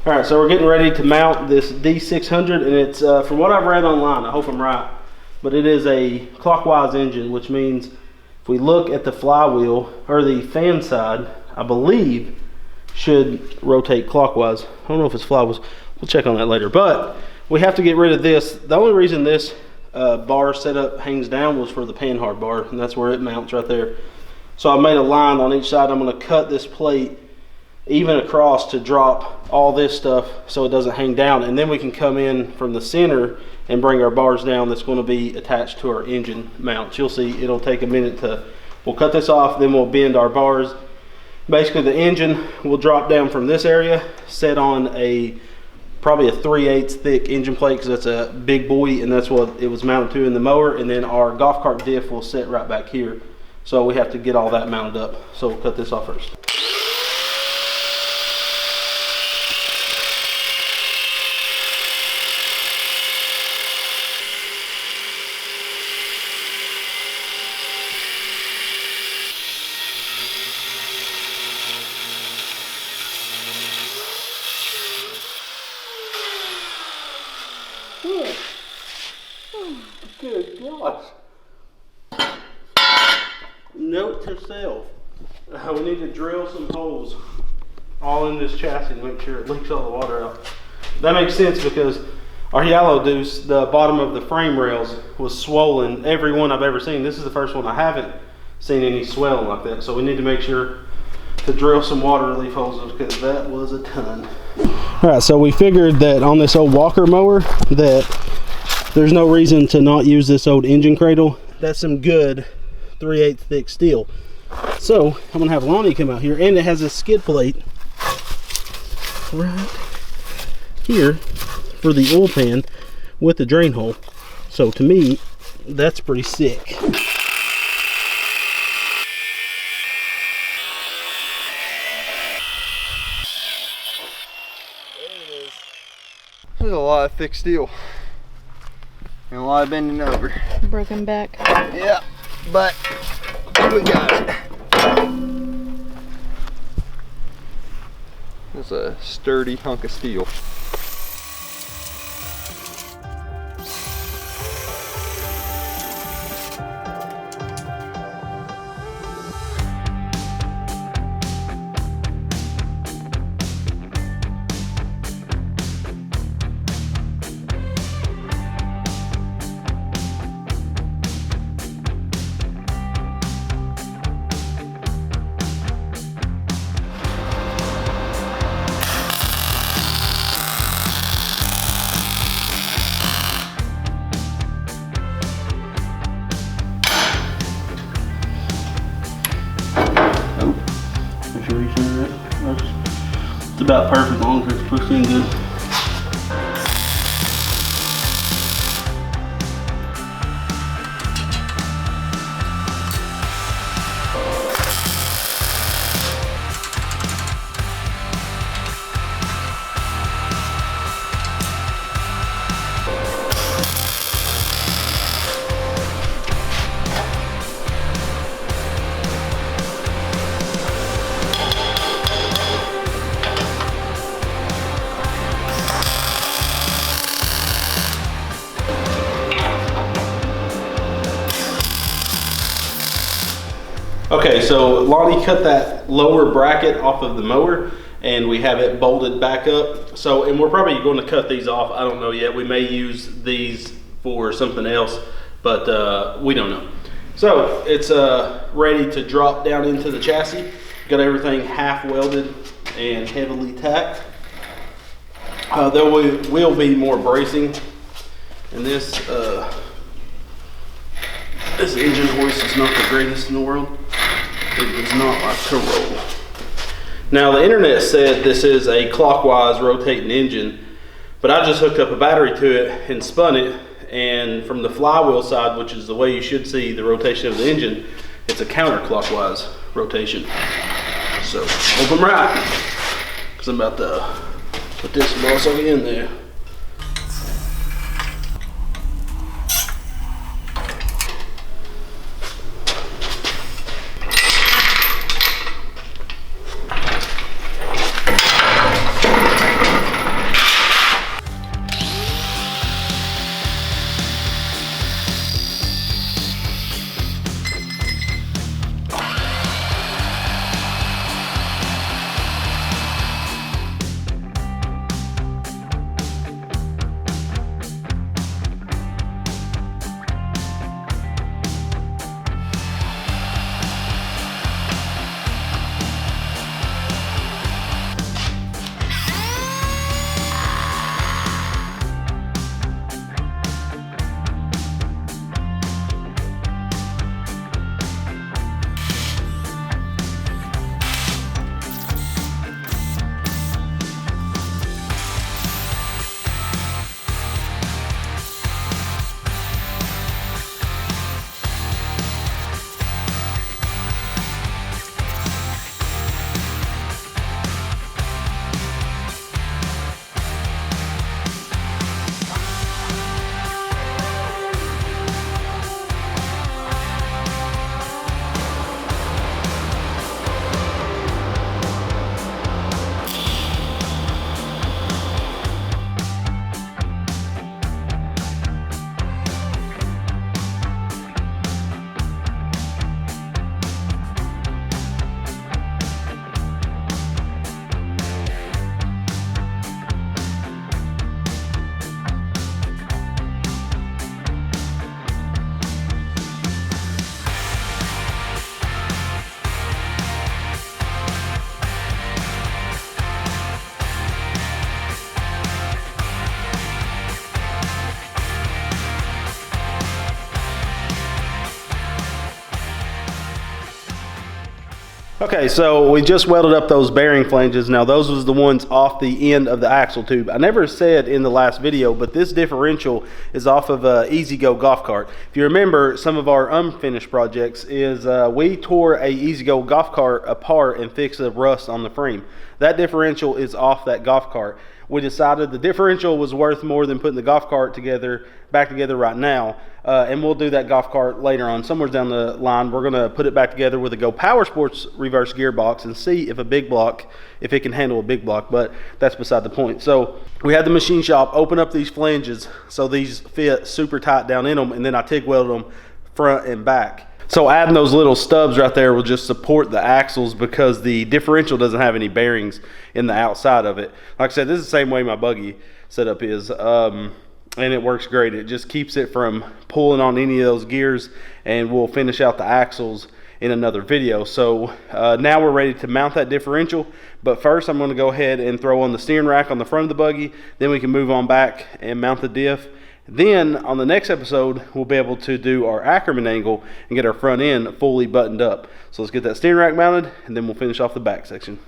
All right, so we're getting ready to mount this D600, and it's from what I've read online, I hope I'm right, but it is a clockwise engine, which means if we look at the flywheel or the fan side, I believe should rotate clockwise. I don't know if it's flywheels. We'll check on that later, but we have to get rid of this. The only reason this bar setup hangs down was for the panhard bar, and that's where it mounts right there. So I made a line on each side. I'm going to cut this plate even across to drop all this stuff so it doesn't hang down, and then we can come in from the center and bring our bars down that's going to be attached to our engine mount. You'll see it'll take a minute to, we'll cut this off, then we'll bend our bars. Basically the engine will drop down from this area, set on probably a 3/8 thick engine plate, because that's a big buoy and that's what it was mounted to in the mower, and then our golf cart diff will sit right back here. So we have to get all that mounted up. So we'll cut this off first. Good gosh. Note to self, we need to drill some holes all in this chassis to make sure it leaks all the water out. That makes sense because our yellow Deuce, the bottom of the frame rails was swollen. Every one I've ever seen. This is the first one I haven't seen any swelling like that. So we need to make sure to drill some water relief holes because that was a ton. All right, so we figured that on this old Walker mower that there's no reason to not use this old engine cradle. That's some good 3/8 thick steel. So I'm gonna have Lonnie come out here, and it has a skid plate right here for the oil pan with the drain hole. So to me, that's pretty sick. There's a lot of thick steel and a lot of bending over. Broken back. Yeah, but we got it. It's a sturdy hunk of steel. It's about perfect, as long as it's pushed in good. Okay, so Lonnie cut that lower bracket off of the mower and we have it bolted back up. So, and we're probably going to cut these off. I don't know yet. We may use these for something else, but we don't know. So it's ready to drop down into the chassis. Got everything half welded and heavily tacked. There will be more bracing, and this engine hoist is not the greatest in the world. It does not like to roll. Now the internet said this is a clockwise rotating engine, but I just hooked up a battery to it and spun it, and from the flywheel side, which is the way you should see the rotation of the engine, it's a counterclockwise rotation. So hope I'm right, because I'm about to put this motherfucker in there. Okay, so we just welded up those bearing flanges. Now those was the ones off the end of the axle tube. I never said in the last video, but this differential is off of a Easy Go golf cart. If you remember, some of our unfinished projects is we tore a Easy Go golf cart apart and fixed the rust on the frame. That differential is off that golf cart. We decided the differential was worth more than putting the golf cart back together right now. And we'll do that golf cart later on. Somewhere down the line, we're gonna put it back together with a Go Power Sports reverse gearbox and see if if it can handle a big block, but that's beside the point. So we had the machine shop open up these flanges so these fit super tight down in them, and then I TIG welded them front and back. So adding those little stubs right there will just support the axles because the differential doesn't have any bearings in the outside of it. Like I said, this is the same way my Buggy setup is, and it works great. It just keeps it from pulling on any of those gears, and we'll finish out the axles in another video. So now we're ready to mount that differential, but first I'm going to go ahead and throw on the steering rack on the front of the Buggy, then we can move on back and mount the diff. Then on the next episode, we'll be able to do our Ackerman angle and get our front end fully buttoned up. So let's get that steering rack mounted, and then we'll finish off the back section.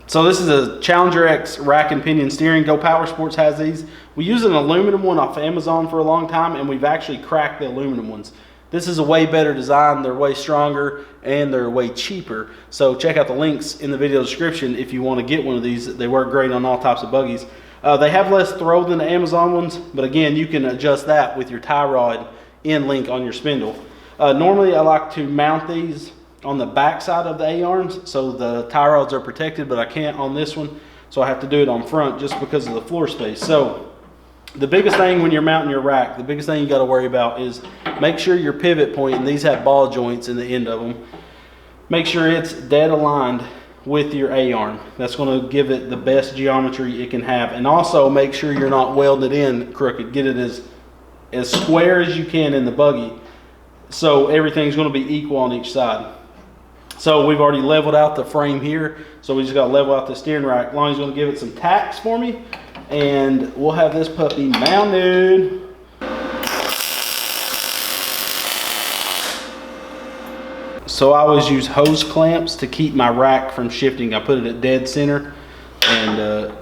So this is a Challenger X rack and pinion steering. Go Power Sports has these. We use an aluminum one off Amazon for a long time, and we've actually cracked the aluminum ones. This is a way better design. They're way stronger and they're way cheaper. So check out the links in the video description if you want to get one of these. They work great on all types of buggies. They have less throw than the Amazon ones, but again, you can adjust that with your tie rod end link on your spindle. Normally, I like to mount these on the back side of the A-arms so the tie rods are protected, but I can't on this one, so I have to do it on front just because of the floor space. So the biggest thing when you're mounting your rack, the biggest thing you got to worry about is make sure your pivot point, and these have ball joints in the end of them, make sure it's dead aligned with your A-arm. That's going to give it the best geometry it can have. And also make sure you're not welding it in crooked. Get it as square as you can in the Buggy, so everything's going to be equal on each side. So we've already leveled out the frame here, so we just got to level out the steering rack. Lonnie's going to give it some tacks for me, and we'll have this puppy mounted. So I always use hose clamps to keep my rack from shifting. I put it at dead center. And a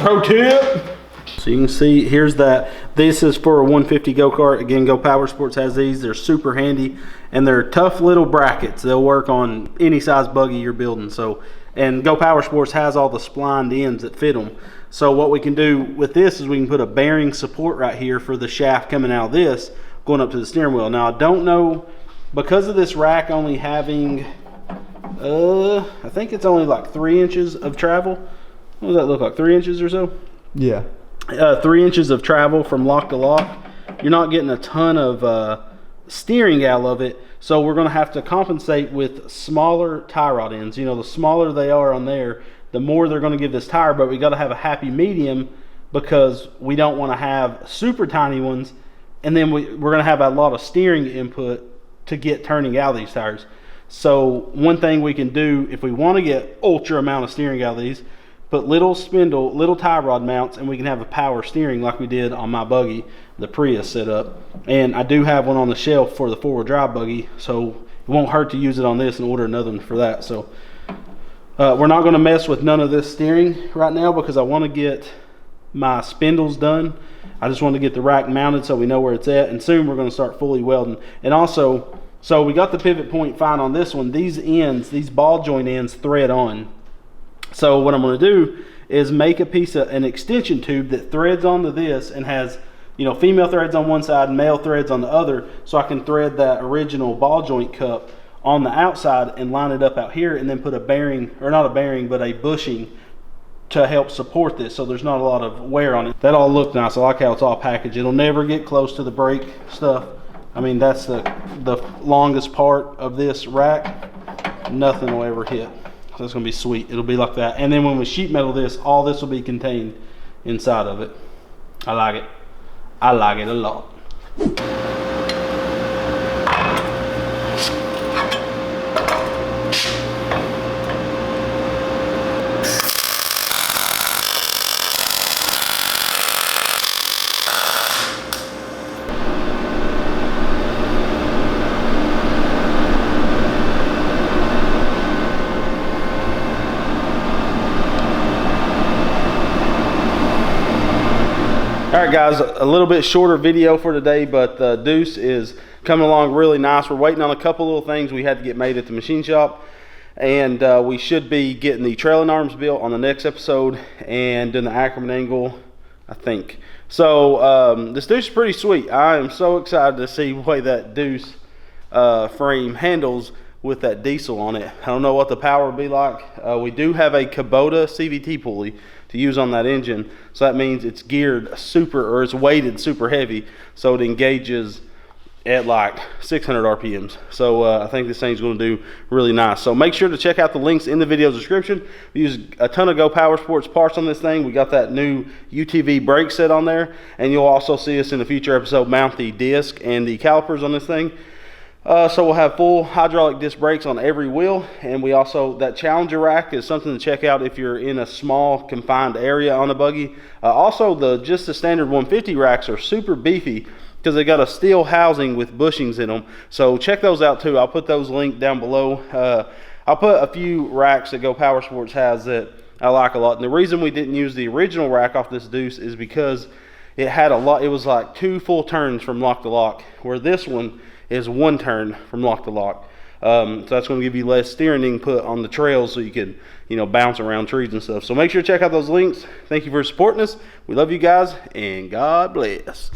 pro tip. So you can see, here's that. This is for a 150 go-kart. Again, Go Power Sports has these. They're super handy, and they're tough little brackets. They'll work on any size buggy you're building. So, and Go Power Sports has all the splined ends that fit them. So what we can do with this is we can put a bearing support right here for the shaft coming out of this, going up to the steering wheel. Now I don't know, because of this rack only having, I think it's only like 3 inches of travel. What does that look like, 3 inches or so? Yeah. 3 inches of travel from lock to lock. You're not getting a ton of steering out of it, so we're going to have to compensate with smaller tie rod ends. You know, the smaller they are on there, the more they're going to give this tire, but we got to have a happy medium because we don't want to have super tiny ones, and then we're going to have a lot of steering input to get turning out of these tires. So one thing we can do if we want to get ultra amount of steering out of these, put little tie rod mounts, and we can have a power steering like we did on my Buggy, the Prius setup. And I do have one on the shelf for the 4-wheel drive Buggy, so it won't hurt to use it on this and order another one for that. So we're not going to mess with none of this steering right now because I want to get my spindles done. I just want to get the rack mounted so we know where it's at, and soon we're going to start fully welding. And also, so we got the pivot point fine on this one. These ends, these ball joint ends, thread on. So what I'm going to do is make a piece of an extension tube that threads onto this and has, you know, female threads on one side, male threads on the other, so I can thread that original ball joint cup on the outside and line it up out here, and then put a bearing, or not a bearing, but a bushing to help support this so there's not a lot of wear on it. That all looked nice. I like how it's all packaged. It'll never get close to the brake stuff. I mean, that's the longest part of this rack. Nothing will ever hit. So it's gonna be sweet. It'll be like that. And then when we sheet metal this, all this will be contained inside of it. I like it. I like it a lot. All right, guys, a little bit shorter video for today, but Deuce is coming along really nice. We're waiting on a couple little things we had to get made at the machine shop, and we should be getting the trailing arms built on the next episode and doing the Ackerman angle, I think. So this Deuce is pretty sweet. I am so excited to see the way that Deuce frame handles with that diesel on it. I don't know what the power will be like. We do have a Kubota CVT pulley to use on that engine, so that means it's geared super, or it's weighted super heavy, so it engages at like 600 RPMs. So I think this thing's going to do really nice. So make sure to check out the links in the video description. We use a ton of Go Power Sports parts on this thing. We got that new UTV brake set on there, and you'll also see us in a future episode mount the disc and the calipers on this thing. So we'll have full hydraulic disc brakes on every wheel, and we also, that Challenger rack is something to check out if you're in a small confined area on a buggy. Also, just the standard 150 racks are super beefy because they got a steel housing with bushings in them. So check those out too. I'll put those linked down below. I'll put a few racks that Go Power Sports has that I like a lot. And the reason we didn't use the original rack off this Deuce is because it had a lot. It was like 2 full turns from lock to lock, where this one is 1 turn from lock to lock. So that's going to give you less steering input on the trails, so you can, bounce around trees and stuff. So make sure to check out those links. Thank you for supporting us. We love you guys, and God bless.